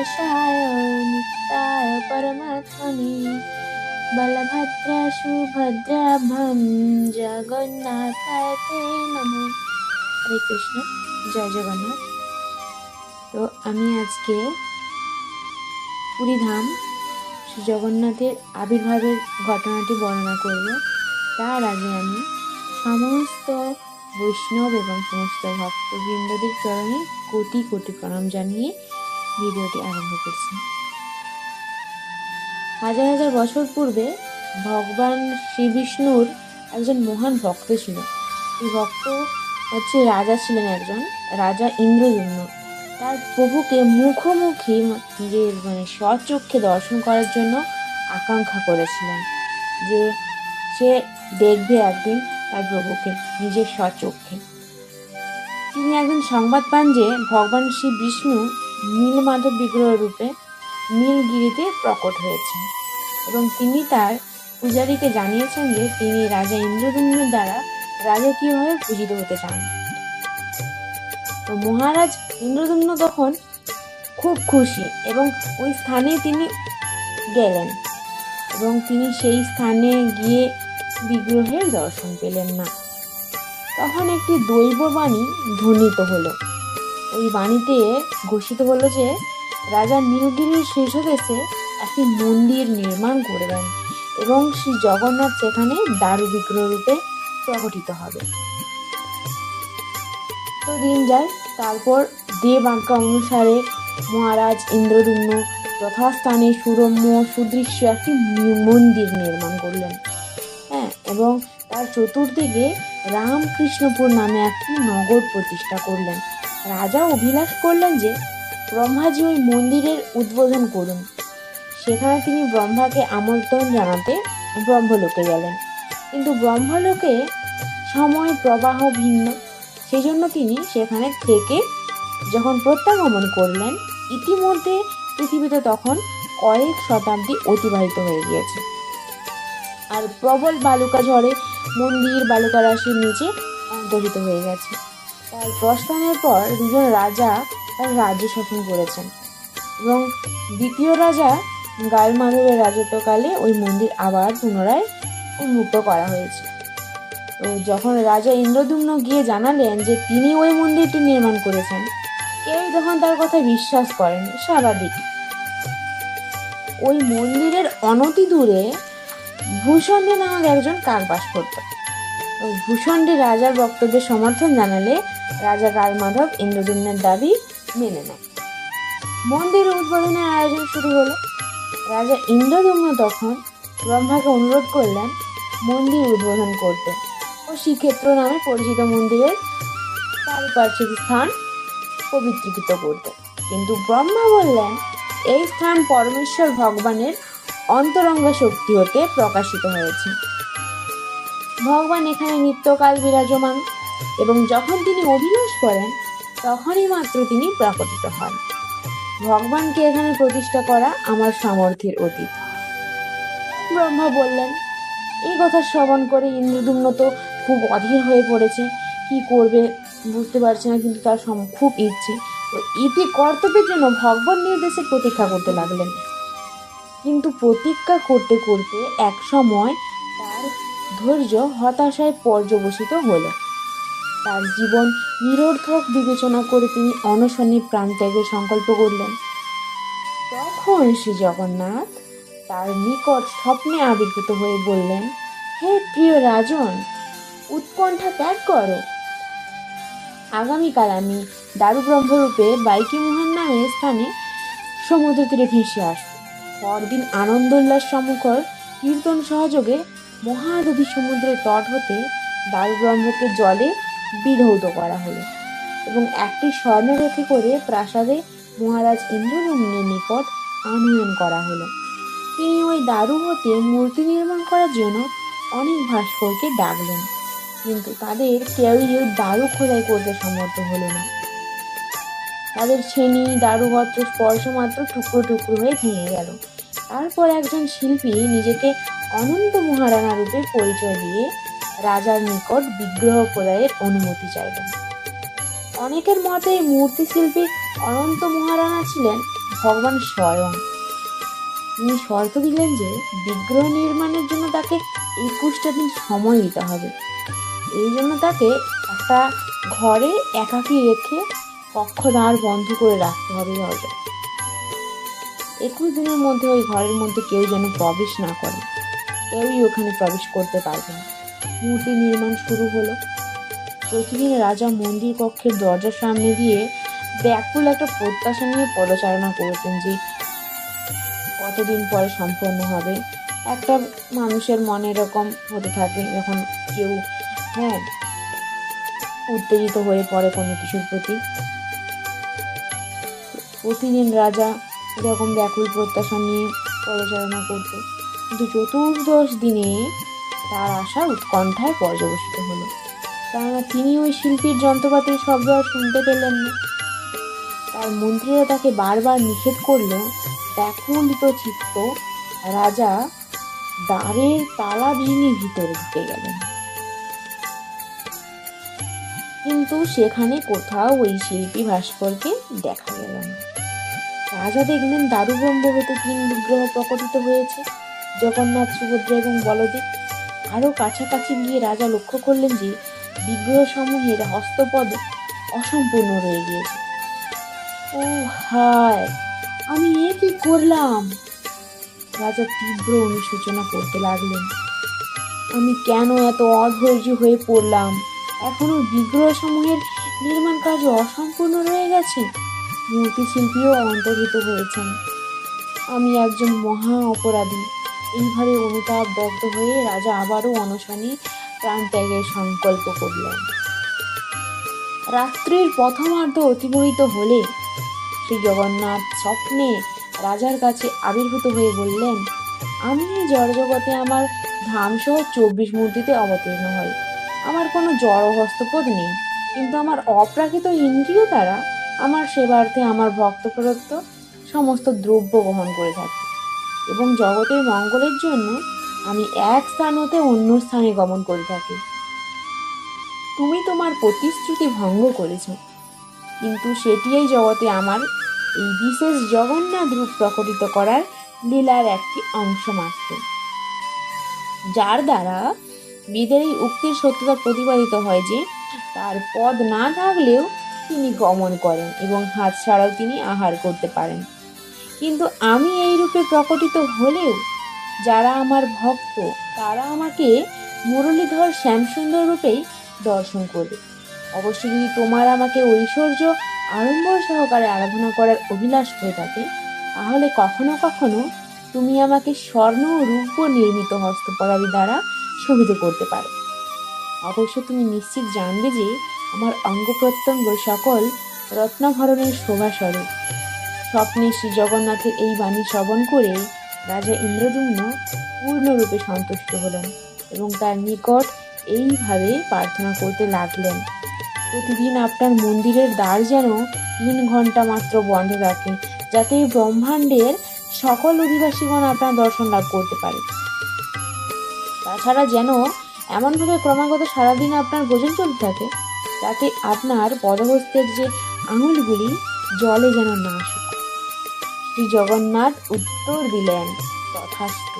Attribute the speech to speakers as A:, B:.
A: नाशाय नित्याय परमात्मने बलभद्र सुभद्राभ्यां जगन्नाथाय ते नमः। हरे কৃষ্ণ, জয় জগন্নাথ। তো আমি আজকে পুরীধাম শ্রী জগন্নাথের আবির্ভাবের ঘটনাটি বর্ণনা করব। তার আগে আমি সমস্ত বৈষ্ণব এবং সমস্ত ভক্তবৃন্দদের চরণে কোটি কোটি প্রণাম জানিয়ে ভিডিওটি আরম্ভ করছি। হাজার হাজার বছর পূর্বে ভগবান শ্রী বিষ্ণুর একজন মহান ভক্ত ছিল। এই ভক্ত রাজা ছিলেন, একজন রাজা ইন্দ্রদ্যুম্ন। তার প্রভুকে মুখোমুখি নিজের স্বচক্ষে দর্শন করার জন্য আকাঙ্ক্ষা করেছিলেন যে সে দেখবে একদিন তার প্রভুকে নিজের স্বচক্ষে। তিনি একদিন সংবাদ পান যে ভগবান শ্রী বিষ্ণু নীলমাধব বিগ্রহ রূপে নীলগিরিতে প্রকট হয়েছেন এবং তিনি তার পূজারীকে জানিয়েছেন যে তিনি রাজা ইন্দ্রদ্যুম্নের দ্বারা রাজকীয়ভাবে পূজিত হতে চান। তো মহারাজ ইন্দ্রদ্যুম্ন তখন খুব খুশি এবং ওই স্থানে তিনি গেলেন এবং তিনি সেই স্থানে গিয়ে বিগ্রহের দর্শন পেলেন না। তখন একটি দৈববাণী ধ্বনিত হলো। ওই বাণীতে ঘোষিত হলো যে রাজা নীলগিরির শীর্ষদেশে একটি মন্দির নির্মাণ করবেন এবং শ্রী জগন্নাথ সেখানে দারু বিগ্রহ রূপে প্রকটিত হবে। তো দিন যায়, তারপর দেব আজ্ঞা অনুসারে মহারাজ ইন্দ্রদ্যুম্ন যথাস্থানে সুরম্য সুদৃশ্য একটি মন্দির নির্মাণ করলেন। এবং তার চতুর্দিকে রামকৃষ্ণপুর নামে একটি নগর প্রতিষ্ঠা করলেন। রাজা অভিলাষ করলেন যে ব্রহ্মাজি ওই মন্দিরের উদ্বোধন করুন। সেখানে তিনি ব্রহ্মাকে আমন্ত্রণ জানাতে ব্রহ্মলোকে গেলেন, কিন্তু ব্রহ্মলোকে সময় প্রবাহ ভিন্ন, সেই জন্য তিনি সেখানে থেকে যখন প্রত্যাগমন করলেন, ইতিমধ্যে পৃথিবীতে তখন কয়েক শতাব্দী অতিবাহিত হয়ে গিয়েছে আর প্রবল বালুকা ঝড়ে মন্দির বালুকা রাশির নিচে অন্তর্হিত হয়ে গেছে। তার প্রস্থানের পর দুজন রাজা তার রাজ্য শাসন করেছেন এবং দ্বিতীয় রাজা গালমাধবের রাজত্বকালে ওই মন্দির আবার পুনরায় উন্মুক্ত করা হয়েছে। তো যখন রাজা ইন্দ্রদ্যুম্ন গিয়ে জানালেন যে তিনি ওই মন্দিরটি নির্মাণ করেছেন, কেউ তখন তার কথা বিশ্বাস করেনি। স্বাভাবিক। ওই মন্দিরের অনতি দূরে ভূষণ্ডী নামক একজন কাক বাস করত। ভূষণ্ডী রাজার বক্তব্যে সমর্থন জানালে রাজা গালমাধব ইন্দ্রদ্যুম্নের দাবি মেনে নেয়। মন্দির উদ্বোধনের আয়োজন শুরু হলো। রাজা ইন্দ্রদ্যুম্ন তখন ব্রহ্মাকে অনুরোধ করলেন মন্দির উদ্বোধন করতে ও শ্রীক্ষেত্র নামে পরিচিত মন্দিরের পারিপার্শ্বিক স্থান পবিত্রীকৃত করতে। কিন্তু ব্রহ্মা বললেন এই স্থান পরমেশ্বর ভগবানের অন্তরঙ্গ শক্তি হতে প্রকাশিত হয়েছে। ভগবান এখানে নিত্যকাল বিরাজমান এবং যখন তিনি অভিলাষ করেন তখনই মাত্র তিনি প্রকটিত হন। ভগবানকে এখানে প্রতিষ্ঠা করা আমার সামর্থ্যের অতীত। ব্রহ্মা বললেন। এই কথা শ্রবণ করে ইন্দ্রদ্যুম্ন তো খুব অধীর হয়ে পড়েছে, কি করবে বুঝতে পারছে না, কিন্তু তার খুব ইচ্ছে। তো ইতি কর্তব্যের জন্য ভগবান নির্দেশে প্রতীক্ষা করতে লাগলেন। কিন্তু প্রতীক্ষা করতে করতে এক সময় তার ধৈর্য হতাশায় পর্যবসিত হলো। তার জীবন নিরর্থক বিবেচনা করে তিনি অনশনে প্রাণত্যাগের সংকল্প করলেন। তখন শ্রী জগন্নাথ তার নিকট স্বপ্নে আবির্ভূত হয়ে বললেন, হে প্রিয় রাজন, উৎকণ্ঠা ত্যাগ করো। আগামীকাল আমি দারু ব্রহ্মরূপে বাইকিমোহন নামে স্থানে সমুদ্র তীরে ভেসে আসব। পরদিন আনন্দ উল্লাস সম্মুখর কীর্তন সহযোগে মহাদধি সমুদ্রের তট হতে দারু ব্রহ্মকে জলে বিধৌত করা হলো এবং একটি স্বর্ণরথে করে প্রাসাদে মহারাজ ইন্দ্রদ্যুম্নের নিকট আনয়ন করা হলো। তিনি ওই দারু হতে মূর্তি নির্মাণ করার জন্য অনেক ভাস্করকে ডাকলেন, কিন্তু তাদের কেউই ওই দারু খোদাই করতে সমর্থ হলো না। তাদের ছেনি দারুপত্র স্পর্শ মাত্র টুকরো টুকরো হয়ে ভেঙে গেল। তারপর একজন শিল্পী নিজেকে অনন্ত মহারানা রূপে পরিচয় দিয়ে রাজার নিকট বিগ্রহ খোদাইয়ের অনুমতি চাইলেন। অনেকের মতে এই মূর্তি শিল্পী অনন্ত মহারানা ছিলেন ভগবান স্বয়ং। তিনি শর্ত দিলেন যে বিগ্রহ নির্মাণের জন্য তাকে 21টা দিন সময় দিতে হবে। এই জন্য তাকে একটা ঘরে একাকী রেখে কক্ষ দ্বার বন্ধ করে রাখতে হবে দরজা। 21 দিনের মধ্যে ওই ঘরের মধ্যে কেউ যেন প্রবেশ না করে, কেউই ওখানে প্রবেশ করতে পারবে না। মূর্তি নির্মাণ শুরু হলো। প্রতিদিন রাজা মন্দির কক্ষের দরজার সামনে দিয়ে ব্যাকুল একটা প্রত্যাশা নিয়ে পদচারণা করতেন যে কতদিন পরে সম্পন্ন হবে। একটা মানুষের মনে এরকম হতে থাকে যখন কেউ উত্তেজিত হয়ে পড়ে কোনো কিছুর প্রতি। প্রতিদিন রাজা এরকম ব্যাকুল প্রত্যাশা নিয়ে পদচারণা করত, কিন্তু চতুর্দশ দিনে তার আশা উৎকণ্ঠায় পর্যবসিত হলো, কেননা তিনি ওই শিল্পীর যন্ত্রপাতির শব্দ আর শুনতে পেলেন না। তার মন্ত্রীরা তাকে বারবার নিষেধ করলেও ব্যাকুলিত চিত্ত রাজা দ্বারের তালা ভেঙে ভিতরে ঢুকে গেলেন। কিন্তু সেখানে কোথাও ওই শিল্পী ভাস্করকে দেখা গেল না। রাজা দেখলেন দারুব্রহ্ম হতে 3 বিগ্রহ প্রকটিত হয়েছে, জগন্নাথ, সুভদ্রা এবং বলদেব। আরো কাছাকাছি গিয়ে রাজা লক্ষ্য করলেন যে বিগ্রহ সমূহের হস্তপদ অসম্পূর্ণ রয়ে গিয়েছে। ও হায়, আমি এ কি করলাম! রাজা তীব্র অনুশোচনা করতে লাগলেন। আমি কেন এত অধৈর্য হয়ে পড়লাম! এখনো বিগ্রহ সমূহের নির্মাণ কাজ অসম্পূর্ণ রয়ে গেছে। মূর্তি শিল্পীও অন্তর্হিত হয়েছেন। আমি একজন মহা অপরাধী। এইভাবে অনুতাপ দগ্ধ হয়ে রাজা আবারও অনশনে প্রাণ ত্যাগের সংকল্প করলেন। রাত্রির প্রথমার্ধ অতিবাহিত হলে শ্রী জগন্নাথ স্বপ্নে রাজার কাছে আবির্ভূত হয়ে বললেন, আমি এই জড়জগতে আমার ধামসহ 24 মূর্তিতে অবতীর্ণ হই। আমার কোনো জড় হস্তপদ নেই, কিন্তু আমার অপ্রাকৃত ইন্দ্রিয় দ্বারা আমার সেবার্থে আমার ভক্ত প্রদত্ত সমস্ত দ্রব্য গ্রহণ করে থাকি, এবং জগতের মঙ্গলের জন্য আমি এক স্থান হতে অন্য স্থানে গমন করে থাকি। তুমি তোমার প্রতিশ্রুতি ভঙ্গ করেছ, কিন্তু সেটি এই জগতে আমার এই বিশেষ জগন্নাথ রূপ প্রকটিত করার লীলার একটি অংশ মাত্র, যার দ্বারা বেদের এই উক্তির সত্যতা প্রতিপাদিত হয় যে তার পদ না থাকলেও তিনি গমন করেন এবং হাত ছাড়াও তিনি আহার করতে পারেন। কিন্তু আমি এই রূপে প্রকটিত হলেও যারা আমার ভক্ত তারা আমাকে মুরলীধর শ্যামসুন্দর রূপেই দর্শন করবে। অবশ্য যদি তোমার আমাকে ঐশ্বর্য আড়ম্বর সহকারে আরাধনা করার অভিলাষ হয়ে থাকে, তাহলে কখনো কখনো তুমি আমাকে স্বর্ণ ও রূপ্য নির্মিত হস্তপরাদি দ্বারা শোভিত করতে পারো। অবশ্য তুমি নিশ্চিত জানবে যে আমার অঙ্গ প্রত্যঙ্গ সকল রত্নাভরণের শোভাস্বরূপ। স্বপ্নে শ্রী জগন্নাথের এই বাণী শ্রবণ করে রাজা ইন্দ্রদ্যুম্ন পূর্ণরূপে সন্তুষ্ট হলেন এবং তার নিকট এইভাবে প্রার্থনা করতে লাগলেন, প্রতিদিন আপনার মন্দিরের দ্বার যেন 3 ঘন্টা মাত্র বন্ধ থাকে, যাতে ব্রহ্মাণ্ডের সকল অধিবাসীগণ আপনার দর্শন লাভ করতে পারে। তাছাড়া যেন এমনভাবে ক্রমাগত সারাদিন আপনার ভোজন চলতে থাকে যাতে আপনার পদহস্তের যে আঙুলগুলি জলে যেন না শুকায়। শ্রী জগন্নাথ উত্তর দিলেন, তথাস্তু।